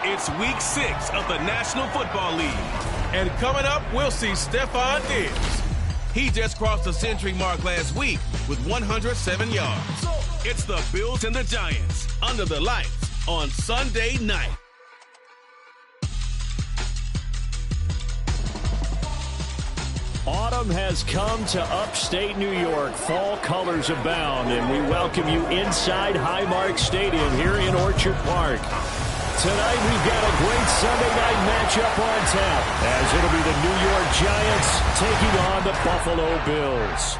It's week 6 of the National Football League. And coming up, we'll see Stephon Diggs. He just crossed the century mark last week with 107 yards. It's the Bills and the Giants under the lights on Sunday night. Autumn has come to upstate New York. Fall colors abound, and we welcome you inside Highmark Stadium here in Orchard Park. Tonight we've got a great Sunday night matchup on tap, as it'll be the New York Giants taking on the Buffalo Bills.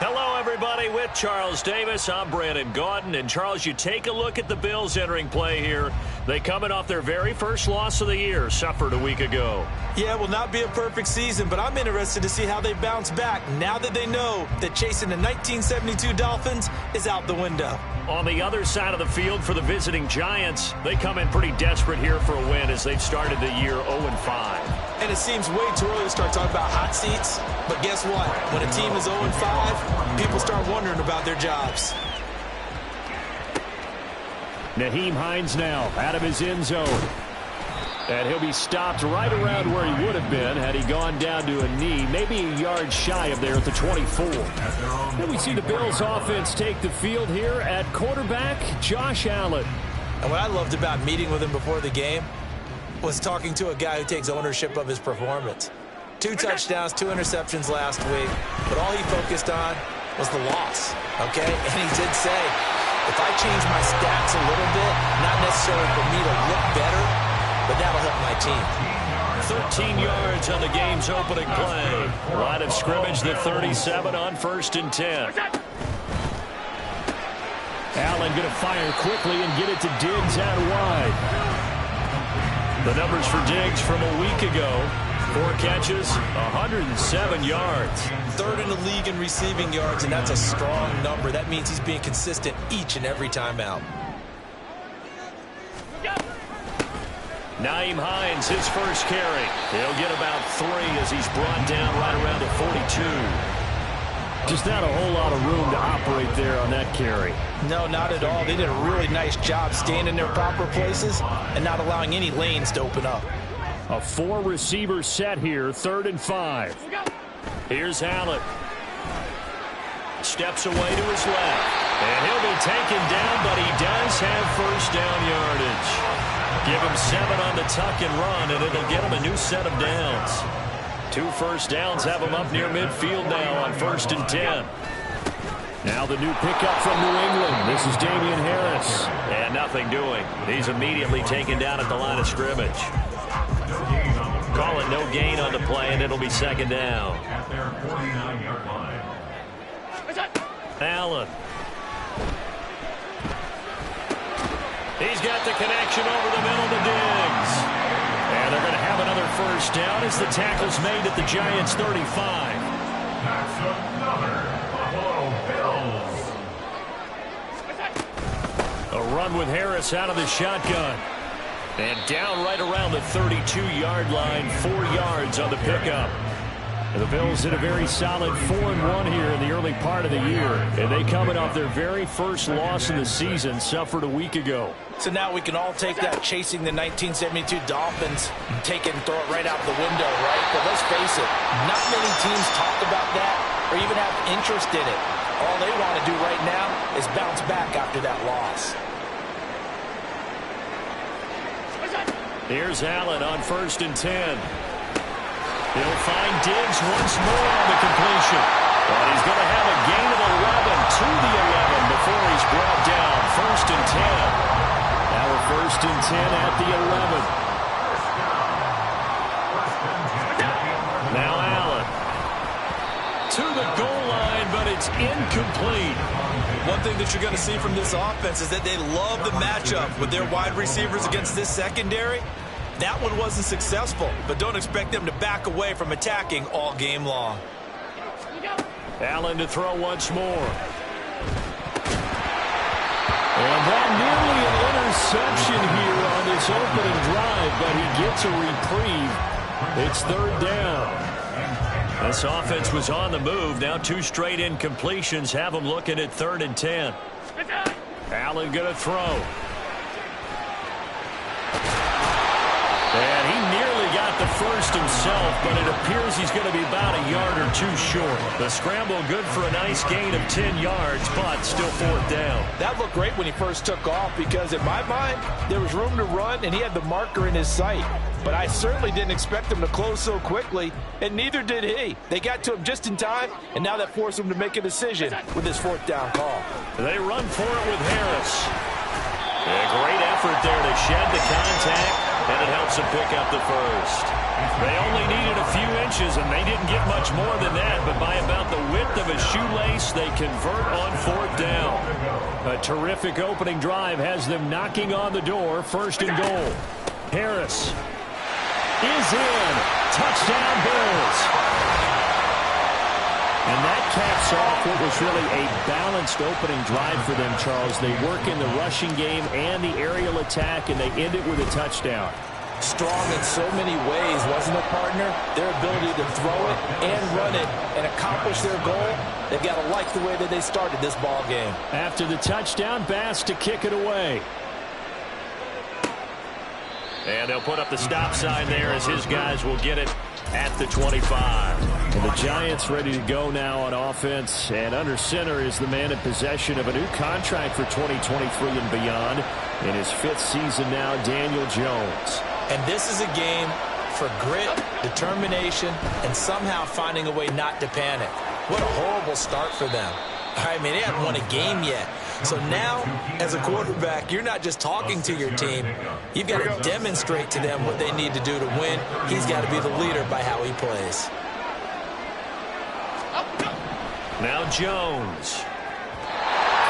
Hello, everybody. With Charles Davis, I'm Brandon Gaudin. And, Charles, you take a look at the Bills entering play here. They coming off their very first loss of the year, suffered a week ago. Yeah, it will not be a perfect season, but I'm interested to see how they bounce back now that they know that chasing the 1972 Dolphins is out the window. On the other side of the field for the visiting Giants, they come in pretty desperate here for a win as they've started the year 0-5. And it seems way too early to start talking about hot seats, but guess what? When a team is 0-5, people start wondering about their jobs. Nyheim Hines now out of his end zone. And he'll be stopped right around where he would have been had he gone down to a knee, maybe a yard shy of there at the 24. Then we see the Bills offense take the field here at quarterback, Josh Allen. And what I loved about meeting with him before the game was talking to a guy who takes ownership of his performance. 2 touchdowns, 2 interceptions last week, but all he focused on was the loss, okay? And he did say, if I change my stats a little bit, not necessarily for me to look better, but that'll help my team. 13 yards on the game's opening play. Line of scrimmage, the 37 on 1st and 10. Allen going to fire quickly and get it to Diggs out wide. The numbers for Diggs from a week ago. 4 catches, 107 yards. 3rd in the league in receiving yards, and that's a strong number. That means he's being consistent each and every time out. Nyheim Hines, his first carry. He'll get about 3 as he's brought down right around the 42. Just not a whole lot of room to operate there on that carry. No, not at all. They did a really nice job staying in their proper places and not allowing any lanes to open up. A 4-receiver set here, 3rd and 5. Here's Allen. Steps away to his left. And he'll be taken down, but he does have first down yardage. Give him 7 on the tuck and run, and it'll get him a new set of downs. 2 first downs have him up near midfield now on 1st and 10. Now the new pickup from New England. This is Damian Harris. And nothing doing. He's immediately taken down at the line of scrimmage. Call it no gain on the play, and it'll be 2nd down. Allen. He's got the connection over the middle to Diggs. And they're going to have another first down as the tackle's made at the Giants' 35. That's another Buffalo Bills. A run with Harris out of the shotgun. And down right around the 32-yard line, 4 yards on the pickup. The Bills hit a very solid 4-1 here in the early part of the year. And they coming off their very first loss of the season, suffered a week ago. So now we can all take that chasing the 1972 Dolphins, take it and throw it right out the window, right? But let's face it, not many teams talk about that or even have interest in it. All they want to do right now is bounce back after that loss. Here's Allen on 1st and 10. He'll find Diggs once more on the completion. But he's going to have a gain of 11 to the 11 before he's brought down. 1st and 10. Now a 1st and 10 at the 11. Now Allen. To the goal line, but it's incomplete. One thing that you're going to see from this offense is that they love the matchup with their wide receivers against this secondary. That one wasn't successful, but don't expect them to back away from attacking all game long. Allen to throw once more. And that nearly an interception here on this opening drive, but he gets a reprieve. It's 3rd down. This offense was on the move. Now 2 straight incompletions have them looking at 3rd and 10. Allen going to throw. And he nearly got the first himself, but it appears he's going to be about a yard or two short. The scramble good for a nice gain of 10 yards, but still fourth down. That looked great when he first took off because, in my mind, there was room to run, and he had the marker in his sight. But I certainly didn't expect him to close so quickly, and neither did he. They got to him just in time, and now that forced him to make a decision with his fourth down call. They run for it with Harris. A great effort there to shed the contact, and it helps them pick up the first. They only needed a few inches, and they didn't get much more than that, but by about the width of a shoelace, they convert on fourth down. A terrific opening drive has them knocking on the door, first and goal. Harris is in. Touchdown, Bills. And that caps off what was really a balanced opening drive for them, Charles. They work in the rushing game and the aerial attack, and they end it with a touchdown. Strong in so many ways, wasn't it, partner? Their ability to throw it and run it and accomplish their goal, they've got to like the way that they started this ball game. After the touchdown, Bass to kick it away. And they'll put up the stop sign there as his guys will get it at the 25. And the Giants ready to go now on offense. And under center is the man in possession of a new contract for 2023 and beyond. In his fifth season now, Daniel Jones. And this is a game for grit, determination, and somehow finding a way not to panic. What a horrible start for them. I mean, they haven't won a game yet. So now, as a quarterback, you're not just talking to your team. You've got to demonstrate to them what they need to do to win. He's got to be the leader by how he plays. Now Jones.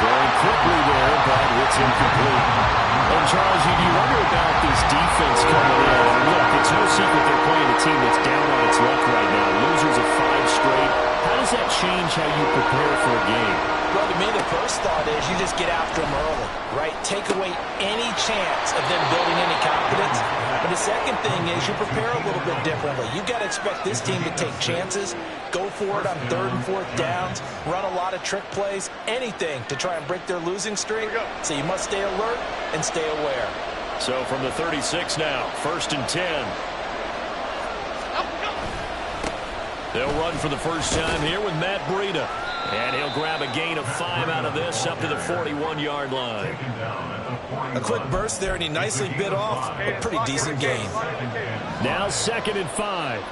Going quickly there, but it's incomplete. And Charles, you wonder about this defense coming in. Look, it's no secret they're playing a team that's down on its luck right now. Losers of 5 straight. How does that change how you prepare for a game? Well, to me, the first thought is you just get after them early, right? Take away any chance of them building any confidence. But the second thing is you prepare a little bit differently. You've got to expect this team to take chances, go for it on 3rd and 4th downs, run a lot of trick plays, anything to try and break their losing streak. So you must stay alert and stay aware. So from the 36 now, 1st and 10. They'll run for the first time here with Matt Breida. And he'll grab a gain of 5 out of this up to the 41-yard line. A quick burst there, and he nicely bit off a pretty decent gain. Now 2nd and 5.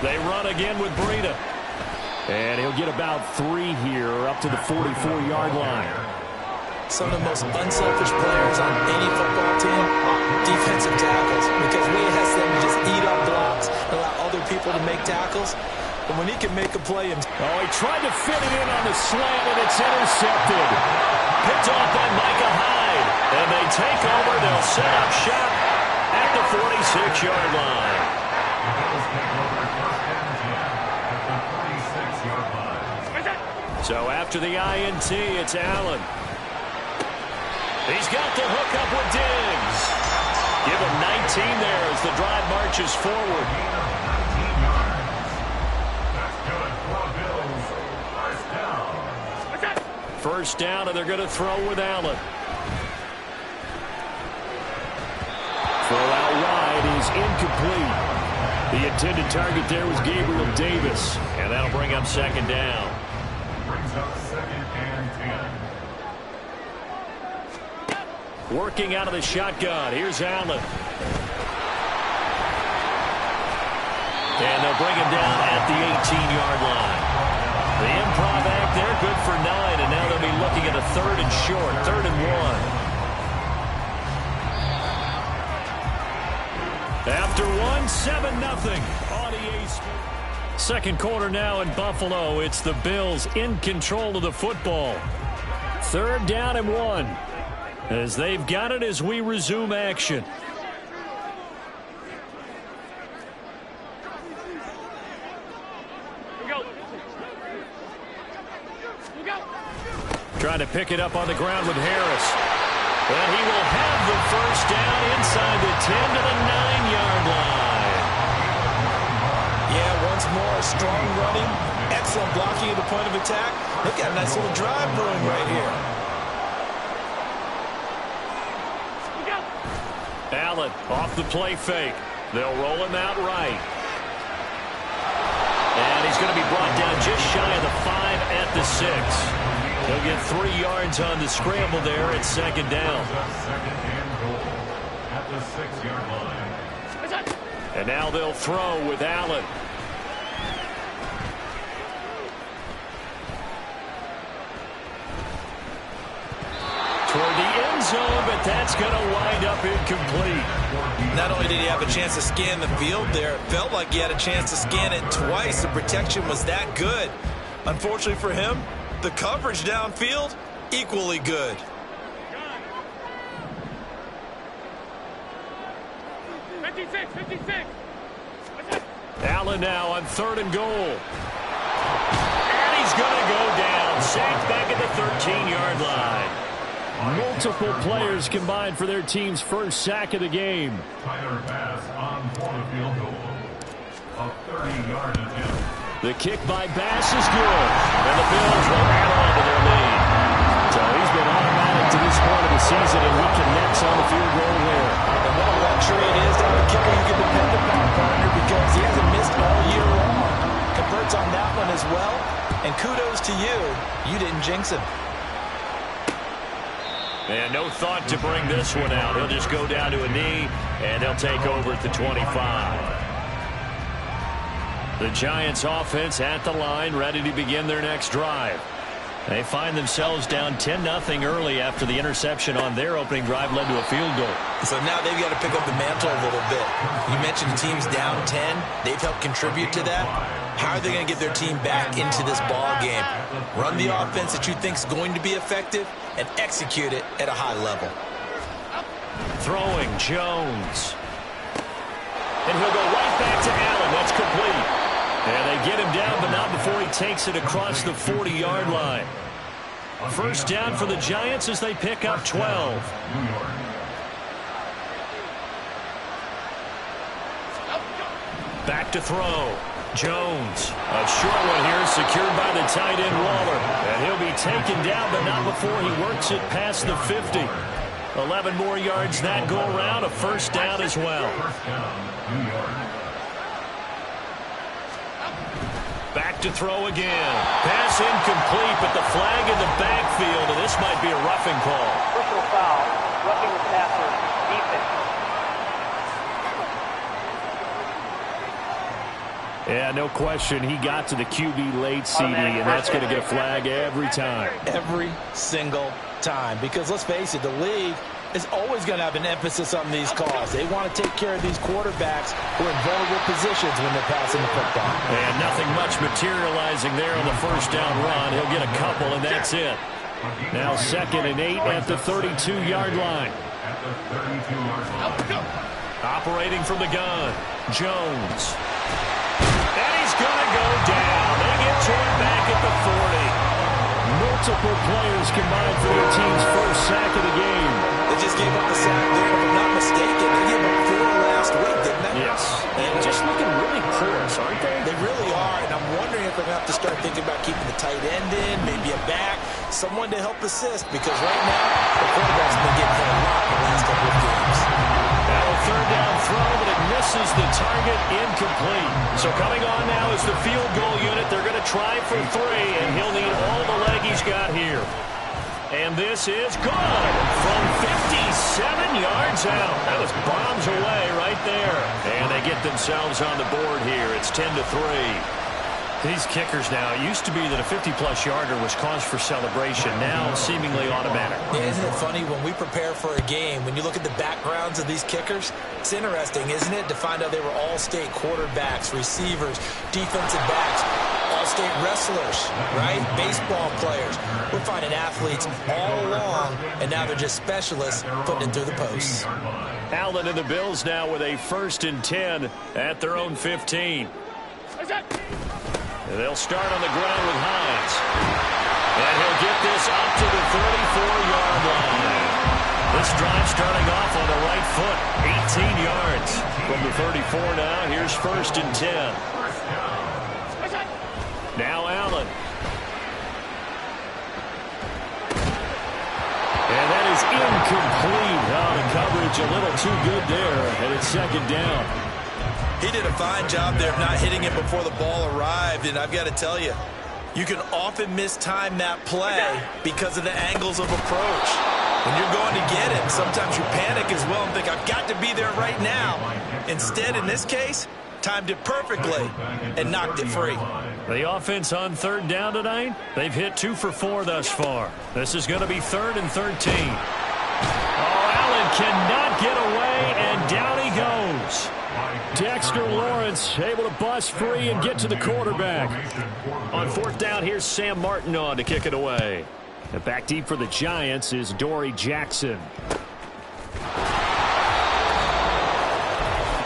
They run again with Breida. And he'll get about 3 here up to the 44-yard line. Some of the most unselfish players on any football team, defensive tackles, because we ask them to just eat up blocks and allow other people to make tackles. But when he can make a play himself. Oh, he tried to fit it in on the slant, and it's intercepted. Picked off by Micah Hyde. And they take over. They'll set up shop at the 46-yard line. So after the INT, it's Allen. He's got the hook up with Diggs. Give him 19 there as the drive marches forward. First down, and they're going to throw with Allen. Throw out wide is incomplete. The intended target there was Gabriel Davis, and that'll bring up 2nd down. Brings up 2nd and 10. Working out of the shotgun. Here's Allen. And they'll bring him down at the 18-yard line. The improv act there, good for 9, and now they'll be looking at a 3rd and short, 3rd and 1. After 7-0 on EA Sports. Second quarter now in Buffalo. It's the Bills in control of the football. 3rd down and 1. As they've got it as we resume action. Trying to pick it up on the ground with Harris. And he will have the first down inside the 10 to the 9-yard line. Yeah, once more, strong running, excellent blocking at the point of attack. They've got a nice little drive brewing right here. Allen off the play fake. They'll roll him out right. And he's going to be brought down just shy of the 5 at the 6. He'll get 3 yards on the scramble there at second down. At the 6-yard line. And now they'll throw with Allen. Toward the end zone, but that's going to wind up incomplete. Not only did he have a chance to scan the field there, it felt like he had a chance to scan it twice. The protection was that good. Unfortunately for him, the coverage downfield, equally good. Allen now on 3rd and goal. And he's going to go down. Sacked back at the 13-yard line. Multiple players combined for their team's first sack of the game. Tyler Bass on for the field goal. A 30-yard attempt. The kick by Bass is good. And the Bills will add on to their lead. So he's been automatic to this point of the season, and he connects on the field goal there. And what a luxury it is to have a kicker you can depend upon, partner, because he hasn't missed all year long. Converts on that one as well. And kudos to you. You didn't jinx him. And no thought to bring this one out. He'll just go down to a knee, and they'll take over at the 25. The Giants offense at the line, ready to begin their next drive. They find themselves down 10-0 early after the interception on their opening drive led to a field goal. So now they've got to pick up the mantle a little bit. You mentioned the team's down 10. They've helped contribute to that. How are they going to get their team back into this ball game? Run the offense that you think is going to be effective and execute it at a high level. Throwing Jones. And he'll go right back to Allen. That's complete. And they get him down, but not before he takes it across the 40-yard line. First down for the Giants as they pick up 12. Back to throw. Jones. A short one here secured by the tight end Waller. And he'll be taken down, but not before he works it past the 50. 11 more yards that go around. A first down as well. Back to throw again. Pass incomplete, but the flag in the backfield, and this might be a roughing call. Personal foul, roughing the passer, defense. Yeah, no question. He got to the QB late, CD, and that's going to get a flag every time. Every single time. Because let's face it, the league is always going to have an emphasis on these calls. They want to take care of these quarterbacks who are in vulnerable positions when they're passing the football. And nothing much materializing there on the first down run. He'll get a couple, and that's it. Now 2nd and 8 at the 32-yard line. Operating from the gun, Jones. And he's going to go down. They get to him back at the 40. Multiple players combined for their team's first sack of the game. They just gave up the sack there, if I'm not mistaken. They gave up 4 last week, didn't they? Yes. And just looking really porous, aren't they? They really are, and I'm wondering if they're going to have to start thinking about keeping the tight end in, maybe a back, someone to help assist, because right now, the quarterback's been getting hit a lot in the last couple of games. Now a third down throw, but it misses the target, incomplete. So coming on now is the field goal unit. They're going to try for 3, and he'll need all the leg he's got here. And this is good from 57 yards out. That was bombs away right there. And they get themselves on the board here. It's 10-3. These kickers now, it used to be that a 50-plus yarder was cause for celebration. Now seemingly automatic. Yeah, isn't it funny when we prepare for a game, when you look at the backgrounds of these kickers, it's interesting, isn't it, to find out they were all-state quarterbacks, receivers, defensive backs, all-state wrestlers, right? Baseball players. We're finding athletes all along, and now they're just specialists putting it through the posts. Allen and the Bills now with a 1st and 10 at their own 15. And they'll start on the ground with Hines. And he'll get this up to the 34-yard line. This drive starting off on the right foot, 18 yards. From the 34 now, here's 1st and 10. Now Allen. And that is incomplete. Oh, the coverage a little too good there, and it's second down. He did a fine job there of not hitting it before the ball arrived, and I've got to tell you, you can often mistime that play because of the angles of approach. When you're going to get it, sometimes you panic as well and think, I've got to be there right now. Instead, in this case, timed it perfectly and knocked it free. The offense on third down tonight, they've hit 2 for 4 thus far. This is going to be 3rd and 13. Oh, Allen cannot get away, and down he goes. Dexter Lawrence able to bust free and get to the quarterback. On 4th down, here's Sam Martin on to kick it away. And back deep for the Giants is Dory Jackson.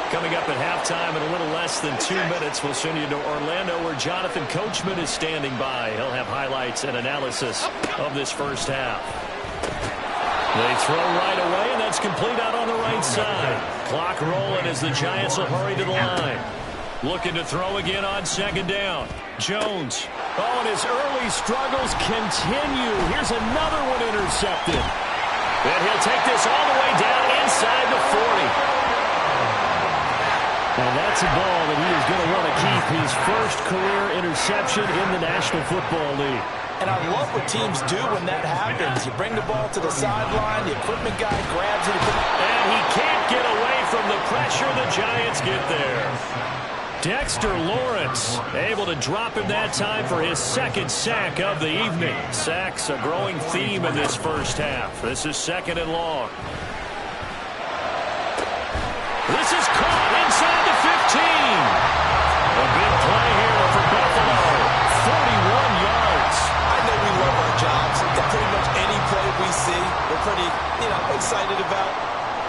Coming up at halftime in a little less than 2 minutes, we'll send you to Orlando where Jonathan Coachman is standing by. He'll have highlights and analysis of this first half. They throw right away, and that's complete out on the right side. Clock rolling as the Giants will hurry to the line. Looking to throw again on 2nd down. Jones. Oh, and his early struggles continue. Here's another one intercepted. And he'll take this all the way down inside the 40. And that's a ball that he is going to want to keep, his first career interception in the National Football League. And I love what teams do when that happens. You bring the ball to the sideline, the equipment guy grabs it. And he can't get away from the pressure. The Giants get there. Dexter Lawrence able to drop him that time for his 2nd sack of the evening. Sacks a growing theme in this first half. This is 2nd and long. This is caught inside the 15. A big play here for Buffalo. 41 yards. I know we love our jobs. That pretty much any play we see, we're pretty, excited about.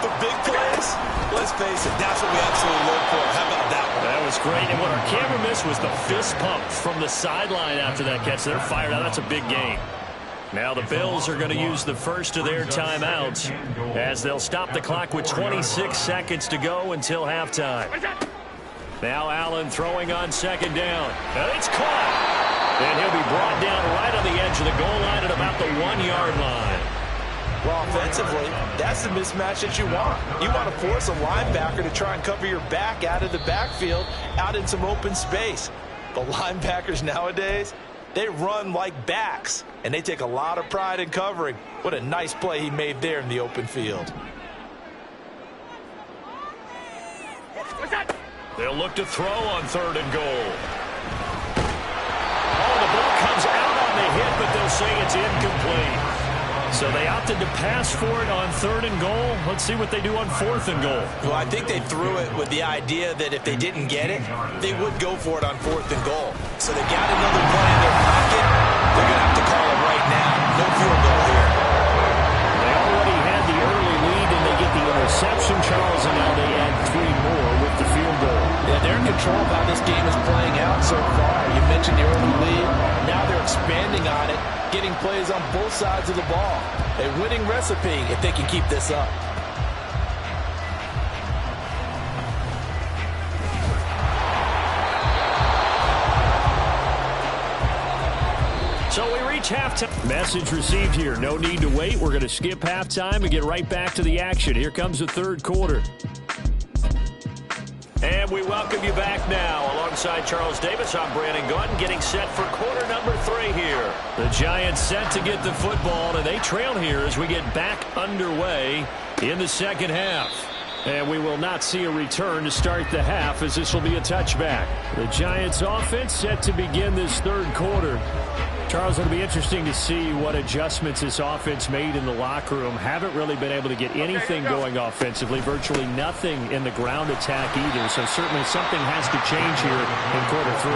The big plays, let's face it, that's what we absolutely look for. How about that one? That was great. And what our camera missed was the fist pump from the sideline after that catch. They're fired out. That's a big game. Now the Bills are going to use the first of their timeouts as they'll stop the clock with 26 seconds to go until halftime. Now Allen throwing on 2nd down. And it's caught. And he'll be brought down right on the edge of the goal line at about the 1-yard line. Well, offensively, that's the mismatch that you want. You want to force a linebacker to try and cover your back out of the backfield, out in some open space. The linebackers nowadays, they run like backs, and they take a lot of pride in covering. What a nice play he made there in the open field. They'll look to throw on 3rd and goal. Oh, the ball comes out on the hit, but they'll say it's incomplete. So they opted to pass for it on 3rd and goal. Let's see what they do on 4th and goal. Well, I think they threw it with the idea that if they didn't get it, they would go for it on 4th and goal. So they got another play in their pocket. They're going to have to call it right now. No field goal here. They already had the early lead, and they get the interception, Charles, and now they add 3 more with the field goal. Yeah, they're in control of how this game is playing out so far. You mentioned the early lead. Now they're expanding on it, getting plays on both sides of the ball. A winning recipe if they can keep this up. So we reach halftime. Message received here. No need to wait. We're going to skip halftime and get right back to the action. Here comes the 3rd quarter. And we welcome you back now. Alongside Charles Davis, I'm Brandon Gaudin, getting set for quarter number 3 here. The Giants set to get the football, and they trail here as we get back underway in the 2nd half. And we will not see a return to start the half, as this will be a touchback. The Giants offense set to begin this 3rd quarter. Charles, it'll be interesting to see what adjustments this offense made in the locker room. Haven't really been able to get anything going offensively, virtually nothing in the ground attack either. So certainly something has to change here in quarter 3.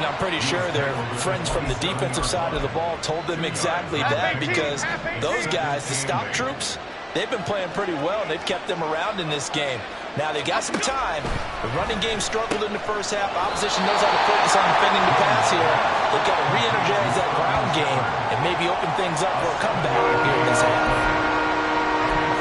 And I'm pretty sure their friends from the defensive side of the ball told them exactly that, because those guys, the stop troops, they've been playing pretty well, and they've kept them around in this game. Now, they got some time. The running game struggled in the first half. Opposition knows how to focus on defending the pass here. They've got to re-energize that ground game and maybe open things up for a comeback here in this half.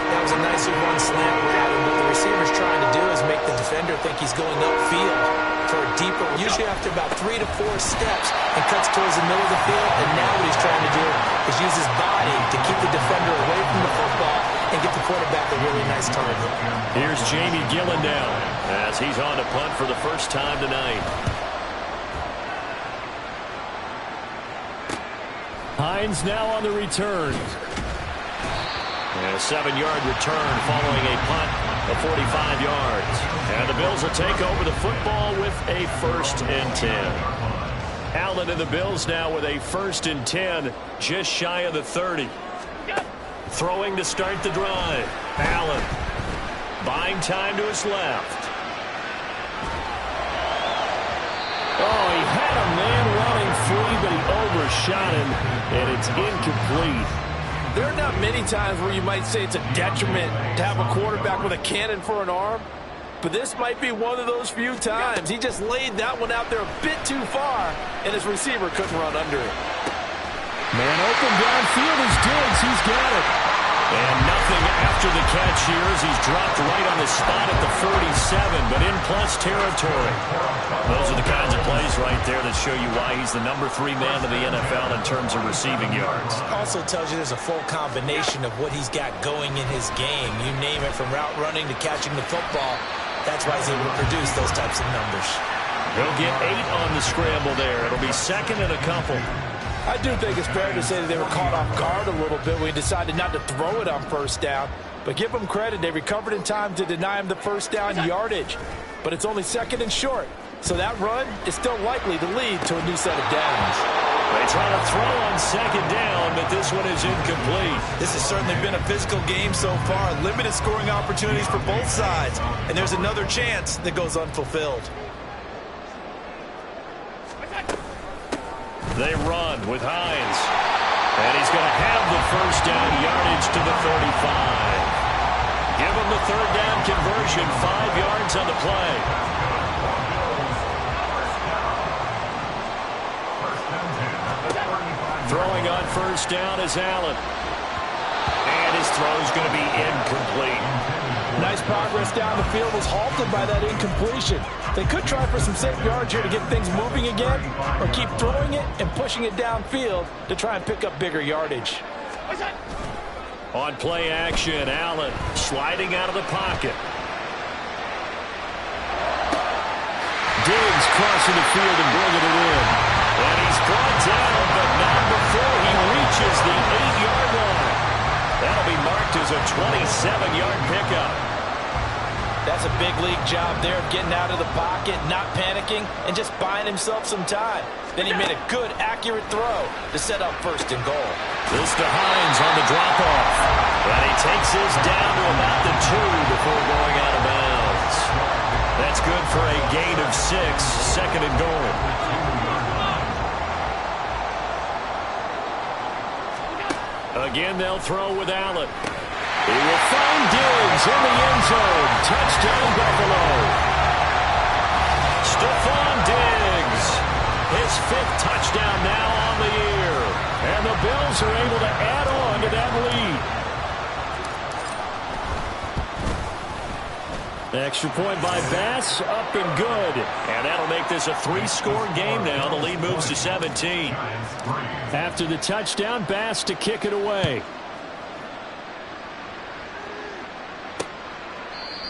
That was a nicely run slant route, and what the receiver's trying to do is make the defender think he's going upfield for a deeper, usually after about 3 to 4 steps, and cuts towards the middle of the field. And now what he's trying to do is use his body to keep the defender away from the football and get the quarterback a really nice target. Here's Jamie Gillen now as he's on to punt for the first time tonight. Hines now on the return. And a 7-yard return following a punt of 45 yards. And the Bills will take over the football with a 1st and 10. Allen and the Bills now with a 1st and 10, just shy of the 30. Throwing to start the drive. Allen buying time to his left. Oh, he had a man running free, but he overshot him, and it's incomplete. There are not many times where you might say it's a detriment to have a quarterback with a cannon for an arm, but this might be one of those few times. He just laid that one out there a bit too far, and his receiver couldn't run under it. Man open downfield is Diggs. He's got it. And nothing after the catch here as he's dropped right on the spot at the 47, but in plus territory. Those are the kinds of plays right there that show you why he's the number 3 man in the NFL in terms of receiving yards. Also tells you there's a full combination of what he's got going in his game. You name it, from route running to catching the football. That's why he's able to produce those types of numbers. He'll get 8 on the scramble there. It'll be 2nd and a couple. I do think it's fair to say that they were caught off guard a little bit when he decided not to throw it on 1st down. But give them credit. They recovered in time to deny him the 1st down yardage. But it's only 2nd and short. So that run is still likely to lead to a new set of downs. They try to throw on 2nd down, but this one is incomplete. This has certainly been a physical game so far. Limited scoring opportunities for both sides. And there's another chance that goes unfulfilled. They run with Hines. And he's going to have the 1st down yardage to the 35. Give him the 3rd down conversion, 5 yards on the play. Throwing on 1st down is Allen. And his throw is going to be incomplete. Nice progress down the field was halted by that incompletion. They could try for some safe yards here to get things moving again, or keep throwing it and pushing it downfield to try and pick up bigger yardage. On play action, Allen sliding out of the pocket. Diggs crossing the field and bringing it in. And he's brought down, but not before he reaches the 8-yard line. That'll be marked as a 27-yard pickup. That's a big league job there, getting out of the pocket, not panicking, and just buying himself some time. Then he made a good, accurate throw to set up 1st and goal. This to Hines on the drop-off. And he takes his down to about the 2 before going out of bounds. That's good for a gain of 6, 2nd and goal. Again, they'll throw with Allen. He will find Diggs in the end zone. Touchdown, Buffalo. Stephon Diggs, his 5th touchdown now on the year. And the Bills are able to add on to that lead. Extra point by Bass, up and good. And that'll make this a 3-score game now. The lead moves to 17. After the touchdown, Bass to kick it away.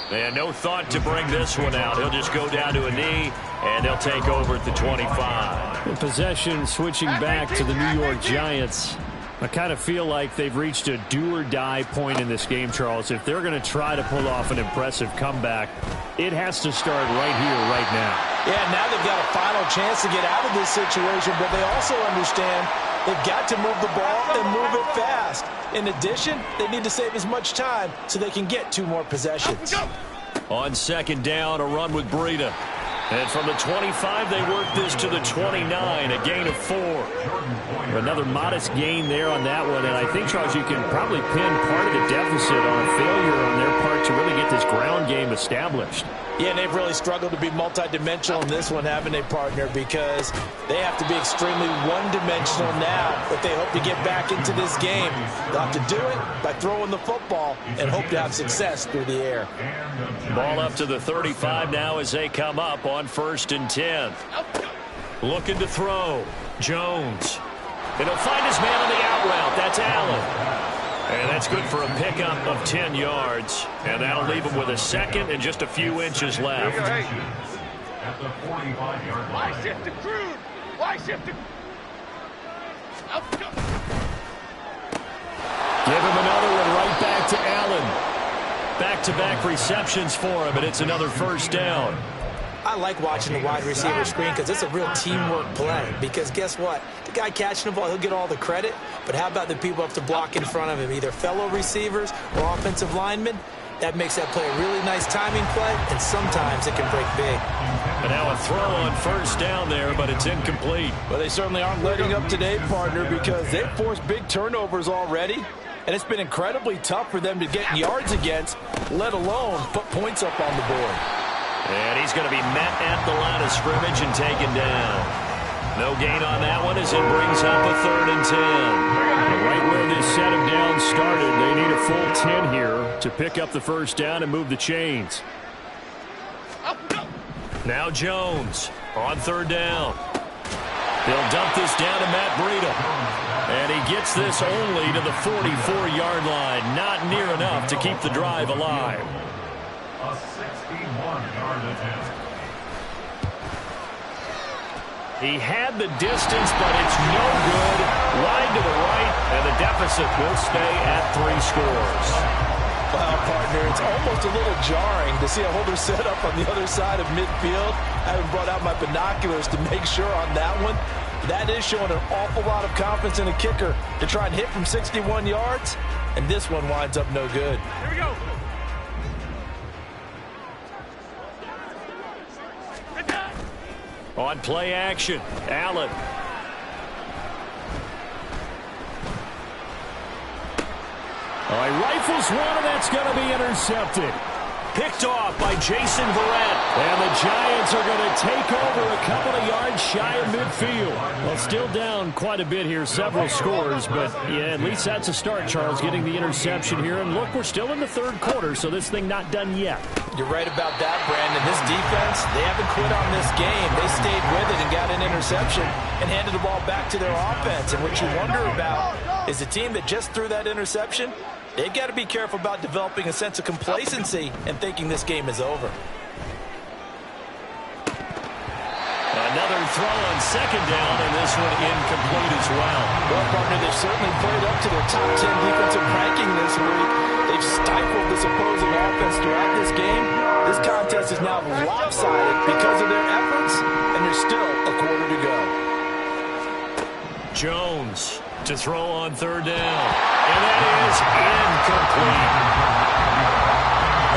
And no thought to bring this one out. He'll just go down to a knee, and they'll take over at the 25. Possession switching back to the New York Giants. I kind of feel like they've reached a do-or-die point in this game, Charles. If they're going to try to pull off an impressive comeback, it has to start right here, right now. Yeah, now they've got a final chance to get out of this situation, but they also understand they've got to move the ball and move it fast. In addition, they need to save as much time so they can get 2 more possessions. On 2nd down, a run with Breida. And from the 25, they work this to the 29, a gain of 4. Another modest gain there on that one, and I think, Charles, you can probably pin part of the deficit on a failure on their part to really get this ground game established. Yeah, and they've really struggled to be multidimensional in this one, haven't they, partner? Because they have to be extremely one-dimensional now if they hope to get back into this game. They'll have to do it by throwing the football and hope to have success through the air. Ball up to the 35 now as they come up on 1st and 10. Looking to throw. Jones. And he'll find his man on the out route. That's Allen. And that's good for a pickup of 10 yards. And that'll leave him with a second and just a few inches left. At the 45-yard line. Why shift the crew? Why shift the... Give him another one right back to Allen. Back-to-back receptions for him, and it's another first down. I like watching the wide receiver screen because it's a real teamwork play. Because guess what? The guy catching the ball, he'll get all the credit. But how about the people up to block in front of him, either fellow receivers or offensive linemen? That makes that play a really nice timing play, and sometimes it can break big. And now a throw on first down there, but it's incomplete. Well, they certainly aren't letting up today, partner, because they've forced big turnovers already. And it's been incredibly tough for them to get yards against, let alone put points up on the board. And he's going to be met at the line of scrimmage and taken down. No gain on that one as it brings up a 3rd and 10. Right where this set of downs started, they need a full 10 here to pick up the first down and move the chains. Now Jones on 3rd down. They'll dump this down to Matt Breida. And he gets this only to the 44-yard line. Not near enough to keep the drive alive. A 61-yard attempt. He had the distance, but it's no good. Wide to the right, and the deficit will stay at 3 scores. Well, partner, it's almost a little jarring to see a holder set up on the other side of midfield. I haven't brought out my binoculars to make sure on that one. That is showing an awful lot of confidence in a kicker to try and hit from 61 yards, and this one winds up no good. Here we go. On play action, Allen. Oh, he rifles one, and that's going to be intercepted. Picked off by Jason Verrett. And the Giants are going to take over a couple of yards shy of midfield. Well, still down quite a bit here, several scores, but yeah, at least that's a start, Charles, getting the interception here. And look, we're still in the 3rd quarter, so this thing not done yet. You're right about that, Brandon. This defense, they haven't quit on this game. They stayed with it and got an interception and handed the ball back to their offense. And what you wonder about is the team that just threw that interception, they've got to be careful about developing a sense of complacency and thinking this game is over. Another throw on 2nd down, and this one incomplete as well. Well, partner, they've certainly played up to their top 10 defensive ranking this week. They've stifled this opposing offense throughout this game. This contest is now lopsided because of their efforts, and there's still a quarter to go. Jones to throw on 3rd down. And that is incomplete.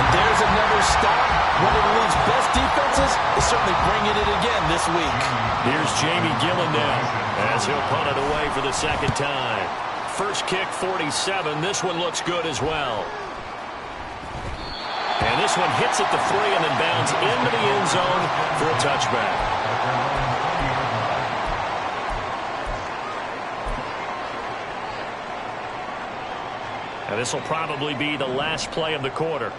And there's another stop. One of the league's best defenses is certainly bringing it again this week. Here's Jamie Gillen now as he'll punt it away for the 2nd time. First kick, 47. This one looks good as well. And this one hits at the 3 and then bounds into the end zone for a touchback. And this will probably be the last play of the quarter.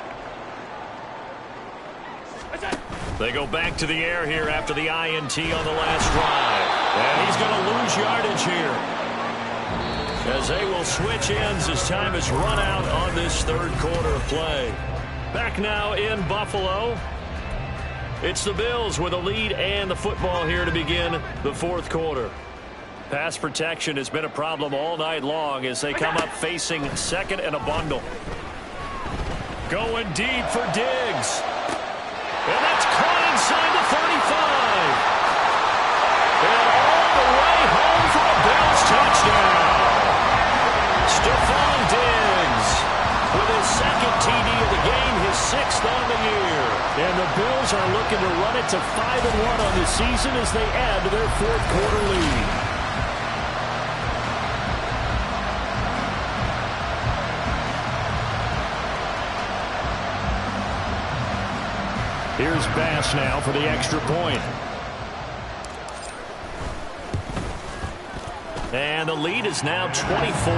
They go back to the air here after the INT on the last drive. And he's going to lose yardage here, as they will switch ends as time has run out on this 3rd quarter of play. Back now in Buffalo. It's the Bills with a lead and the football here to begin the 4th quarter. Pass protection has been a problem all night long as they come up facing 2nd and a bundle. Going deep for Diggs. And that's caught inside the 35. And all the way home for a Bills touchdown. Stephon Diggs with his 2nd TD of the game, his 6th on the year. And the Bills are looking to run it to 5-1 on the season as they add to their 4th quarter lead. Here's Bass now for the extra point. And the lead is now 24.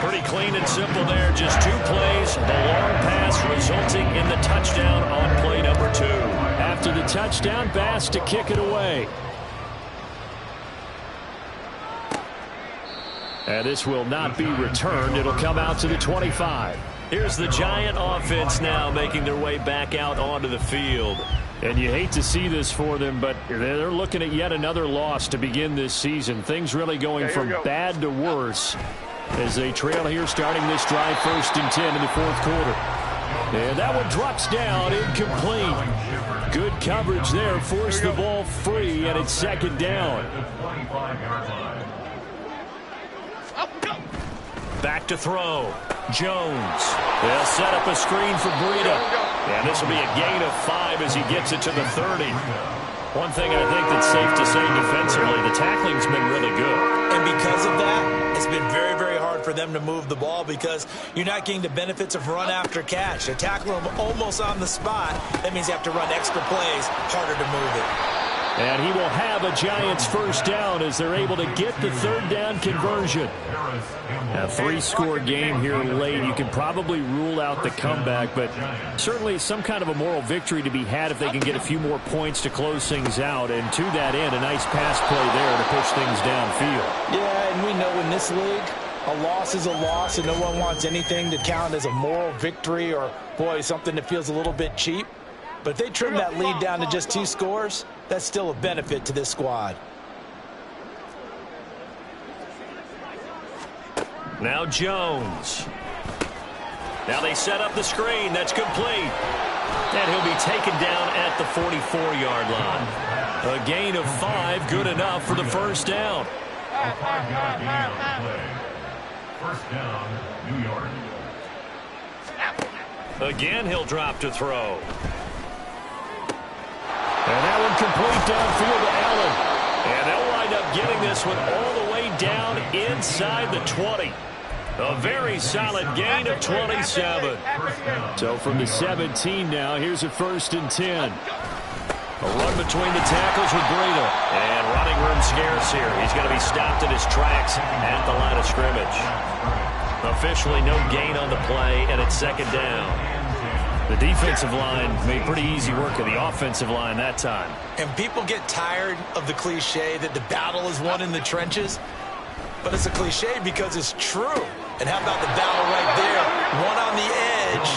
Pretty clean and simple there. Just 2 plays. The long pass resulting in the touchdown on play number 2. After the touchdown, Bass to kick it away. And this will not be returned. It'll come out to the 25. Here's the Giant offense now making their way back out onto the field. And you hate to see this for them, but they're looking at yet another loss to begin this season. Things really going from bad to worse as they trail here starting this drive 1st and 10 in the 4th quarter. And that one drops down, incomplete. Good coverage there, forced the ball free, and it's 2nd down. Back to throw. Jones. They'll set up a screen for Breida. And this will be a gain of 5 as he gets it to the 30. One thing I think that's safe to say defensively, the tackling's been really good. And because of that, it's been very, very hard for them to move the ball because you're not getting the benefits of run after catch. They're tackling them almost on the spot. That means you have to run extra plays, harder to move it. And he will have a Giants 1st down as they're able to get the 3rd down conversion. A 3-score game here late. You can probably rule out the comeback, but certainly some kind of a moral victory to be had if they can get a few more points to close things out. And to that end, a nice pass play there to push things downfield. Yeah, and we know in this league, a loss is a loss, and no one wants anything to count as a moral victory or, boy, something that feels a little bit cheap. But if they trim that lead down to just 2 scores, that's still a benefit to this squad. Now Jones. Now they set up the screen. That's complete. And he'll be taken down at the 44-yard line. A gain of 5, good enough for the 1st down. A 5-yard gain on the play. 1st down, New York. Again, he'll drop to throw. And that one complete downfield to Allen. And they'll wind up getting this one all the way down inside the 20. A very solid gain of 27. So from the 17 now, here's a 1st and 10. A run between the tackles with Breida. And running room scarce here. He's going to be stopped in his tracks at the line of scrimmage. Officially no gain on the play, and it's 2nd down. The defensive line made pretty easy work of the offensive line that time. And people get tired of the cliche that the battle is won in the trenches. But it's a cliche because it's true. And how about the battle right there? One on the edge,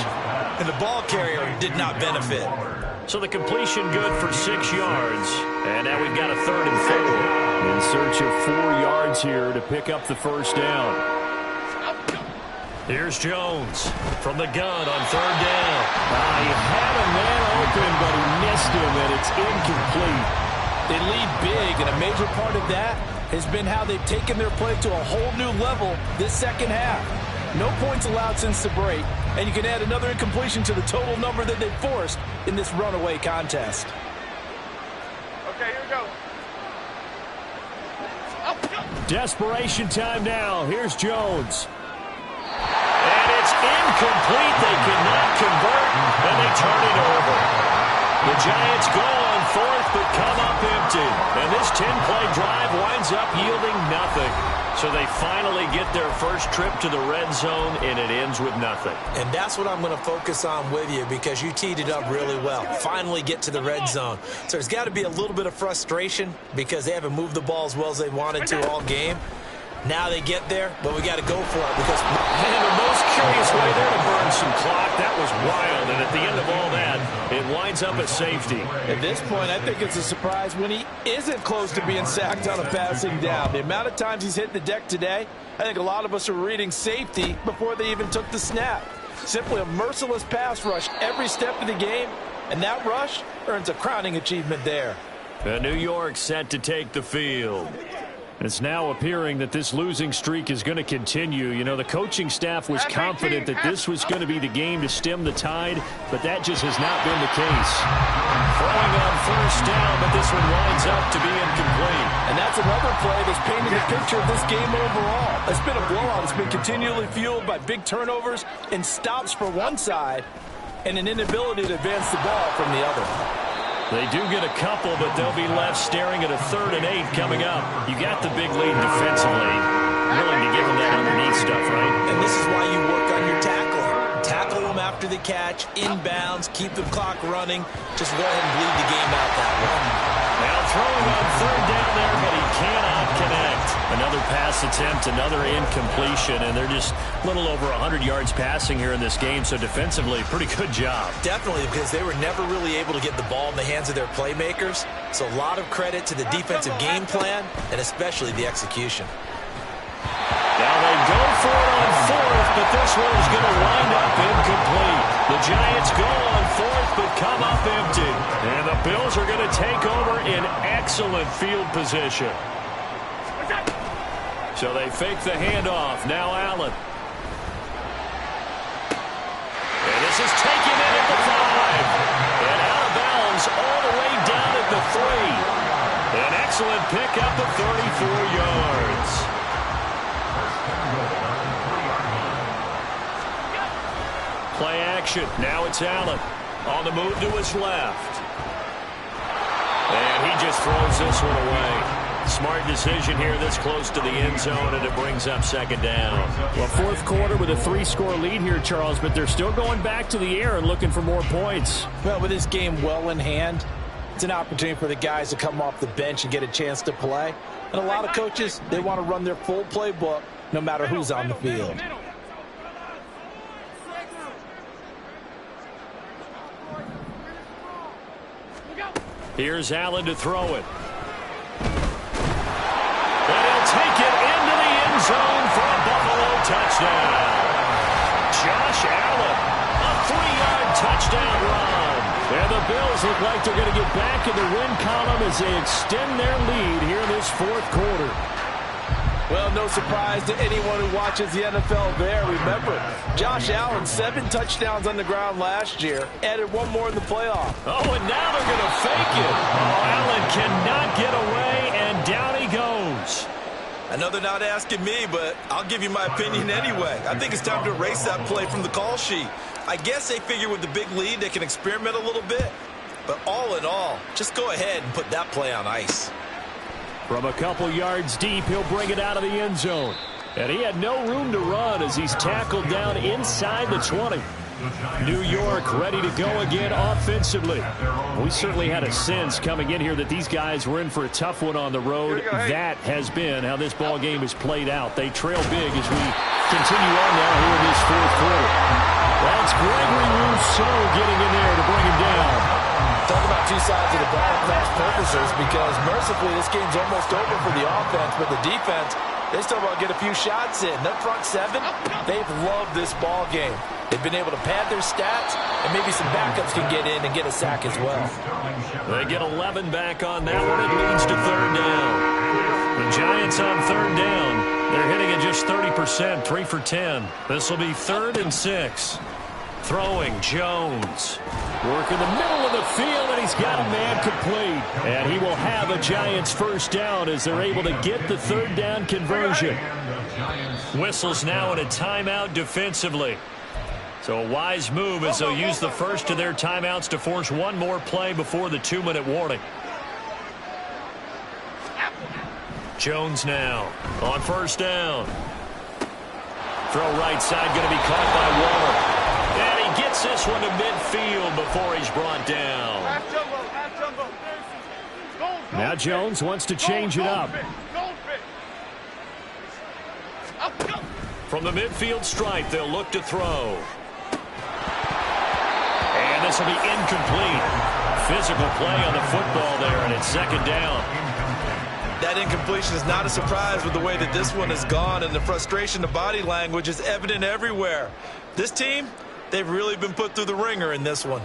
and the ball carrier did not benefit. So the completion good for 6 yards. And now we've got a 3rd and 4. In search of 4 yards here to pick up the 1st down. Here's Jones from the gun on 3rd down. He had a man open, but he missed him, and it's incomplete. They lead big, and a major part of that has been how they've taken their play to a whole new level this 2nd half. No points allowed since the break, and you can add another incompletion to the total number that they've forced in this runaway contest. Okay, here we go. Desperation time now. Here's Jones. And it's incomplete. They could not convert, and they turn it over. The Giants go on 4th, but come up empty. And this 10-play drive winds up yielding nothing. So they finally get their first trip to the red zone, and it ends with nothing. And that's what I'm going to focus on with you because you teed it up really well. Finally get to the red zone. So there's got to be a little bit of frustration because they haven't moved the ball as well as they wanted to all game. Now they get there, but we got to go for it because and the most curious way there to burn some clock. That was wild, and at the end of all that, it winds up a safety. At this point, I think it's a surprise when he isn't close to being sacked on a passing down. The amount of times he's hit the deck today, I think a lot of us are reading safety before they even took the snap. Simply a merciless pass rush every step of the game, and that rush earns a crowning achievement there. New York set to take the field. It's now appearing that this losing streak is going to continue. You know, the coaching staff was confident that this was going to be the game to stem the tide, but that just has not been the case. Throwing on 1st down, but this one winds up to be incomplete. And that's another play that's painted the picture of this game overall. It's been a blowout. It's been continually fueled by big turnovers and stops for one side and an inability to advance the ball from the other. They do get a couple, but they'll be left staring at a 3rd and 8 coming up. You got the big lead defensively. Willing to give them that underneath stuff, right? And this is why you work on your tackling. Tackle them after the catch, inbounds, keep the clock running. Just go ahead and bleed the game out that way. Now throwing on third down there, but he cannot connect. Another pass attempt, another incompletion, and they're just a little over 100 yards passing here in this game, so defensively, pretty good job. Definitely, because they were never really able to get the ball in the hands of their playmakers, so a lot of credit to the defensive game plan, and especially the execution. Now they go for it on fourth, but this one is going to wind up incomplete. The Giants go on fourth, but come up empty. And the Bills are going to take over in excellent field position. So they fake the handoff. Now Allen. And this is taken in at the 5. And out of bounds all the way down at the 3. An excellent pickup of 34 yards. Play action. Now it's Allen. On the move to his left. And he just throws this one away. Smart decision here this close to the end zone, and it brings up second down. Well, fourth quarter with a 3-score lead here, Charles, but they're still going back to the air and looking for more points. Well, with this game well in hand, it's an opportunity for the guys to come off the bench and get a chance to play. And a lot of coaches, they want to run their full playbook no matter who's on the field. Here's Allen to throw it. And he'll take it into the end zone for a Buffalo touchdown. Josh Allen, a 3-yard touchdown run. And the Bills look like they're going to get back in the win column as they extend their lead here in this fourth quarter. Well, no surprise to anyone who watches the NFL there. Remember, Josh Allen, 7 touchdowns on the ground last year, added 1 more in the playoff. Oh, and now they're going to fake it. Oh, Allen cannot get away, and down he goes. I know they're not asking me, but I'll give you my opinion anyway. I think it's time to erase that play from the call sheet. I guess they figure with the big lead they can experiment a little bit. But all in all, just go ahead and put that play on ice. From a couple yards deep, he'll bring it out of the end zone. And he had no room to run as he's tackled down inside the 20. New York ready to go again offensively. We certainly had a sense coming in here that these guys were in for a tough one on the road. That has been how this ball game is played out. They trail big as we continue on now here in this fourth quarter. That's Gregory Rousseau getting in there to bring him down. Talk about two sides of the ball at cross purposes, because mercifully this game's almost over for the offense, but the defense, they still want to get a few shots in. That front 7, they've loved this ball game. They've been able to pad their stats, and maybe some backups can get in and get a sack as well. They get 11 back on that one. It leads to third down. The Giants on third down. They're hitting at just 30%, 3 for 10. This will be 3rd and 6. Throwing, Jones. Work in the middle of the field, and he's got a man complete. And he will have a Giants first down as they're able to get the third down conversion. Whistles now in a timeout defensively. So a wise move as they'll use the first of their timeouts to force one more play before the 2-minute warning. Jones now on first down. Throw right side, going to be caught by Waller. And he gets this one to midfield before he's brought down. Now Jones wants to change it up. From the midfield stripe, they'll look to throw. And this will be incomplete. Physical play on the football there, and it's second down. That incompletion is not a surprise with the way that this one has gone, and the frustration, the body language is evident everywhere. This team, they've really been put through the ringer in this one.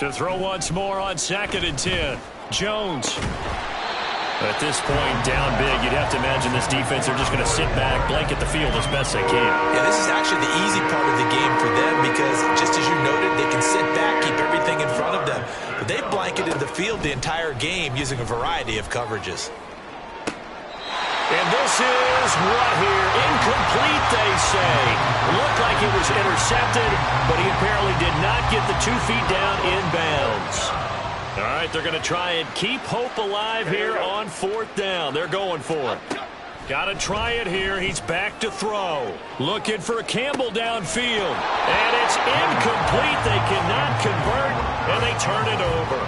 To throw once more on 2nd and 10. Jones. At this point, down big, you'd have to imagine this defense are just going to sit back, blanket the field as best they can. Yeah, this is actually the easy part of the game for them because, just as you noted, they can sit back, keep everything in front of them. But they've blanketed the field the entire game using a variety of coverages. And this is what here? Incomplete, they say. Looked like it was intercepted, but he apparently did not get the 2 feet down inbounds. All right, they're going to try and keep hope alive here on 4th down. They're going for it. Got to try it here. He's back to throw. Looking for Campbell downfield. And it's incomplete. They cannot convert, and they turn it over.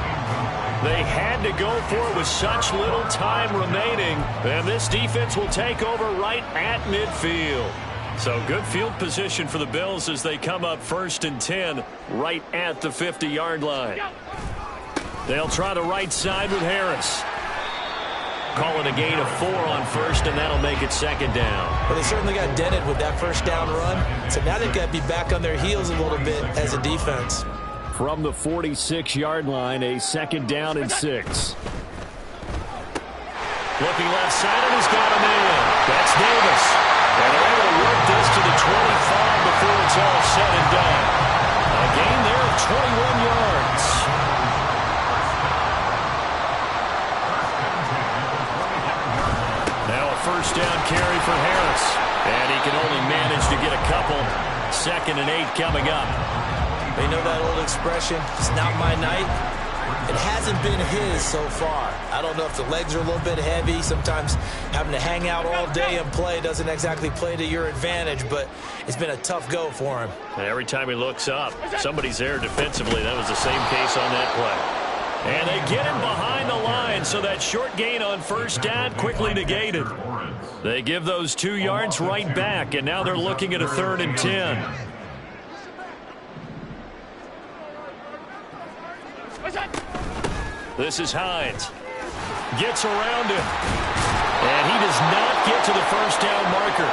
They had to go for it with such little time remaining, and this defense will take over right at midfield. So good field position for the Bills as they come up 1st and 10 right at the 50-yard line. They'll try the right side with Harris. Calling a gain of 4 on 1st, and that'll make it 2nd down. Well, they certainly got dented with that 1st down run, so now they've got to be back on their heels a little bit as a defense. From the 46-yard line, a 2nd down and 6. Looking left side, and he's got him in. That's Davis. And they're able to work this to the 25 before it's all said and done. A gain there of 21 yards. Now a 1st down carry for Harris. And he can only manage to get a couple. 2nd and 8 coming up. They know that old expression, it's not my night. It hasn't been his so far. I don't know if the legs are a little bit heavy. Sometimes having to hang out all day and play doesn't exactly play to your advantage, but it's been a tough go for him. And every time he looks up, somebody's there defensively. That was the same case on that play. And they get him behind the line, so that short gain on 1st down quickly negated. They give those 2 yards right back, and now they're looking at a 3rd and 10. This is Hines. Gets around him. And he does not get to the 1st down marker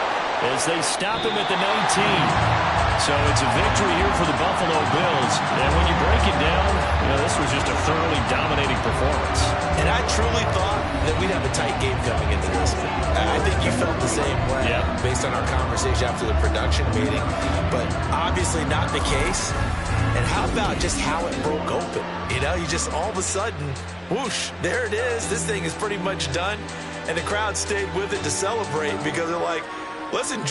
as they stop him at the 19. So it's a victory here for the Buffalo Bills. And when you break it down, this was just a thoroughly dominating performance. And I truly thought that we'd have a tight game coming into this. I think you felt the same way based on our conversation after the production meeting. But obviously not the case. And how about just how it broke open? You just all of a sudden, whoosh, there it is. This thing is pretty much done. And the crowd stayed with it to celebrate because they're like, let's enjoy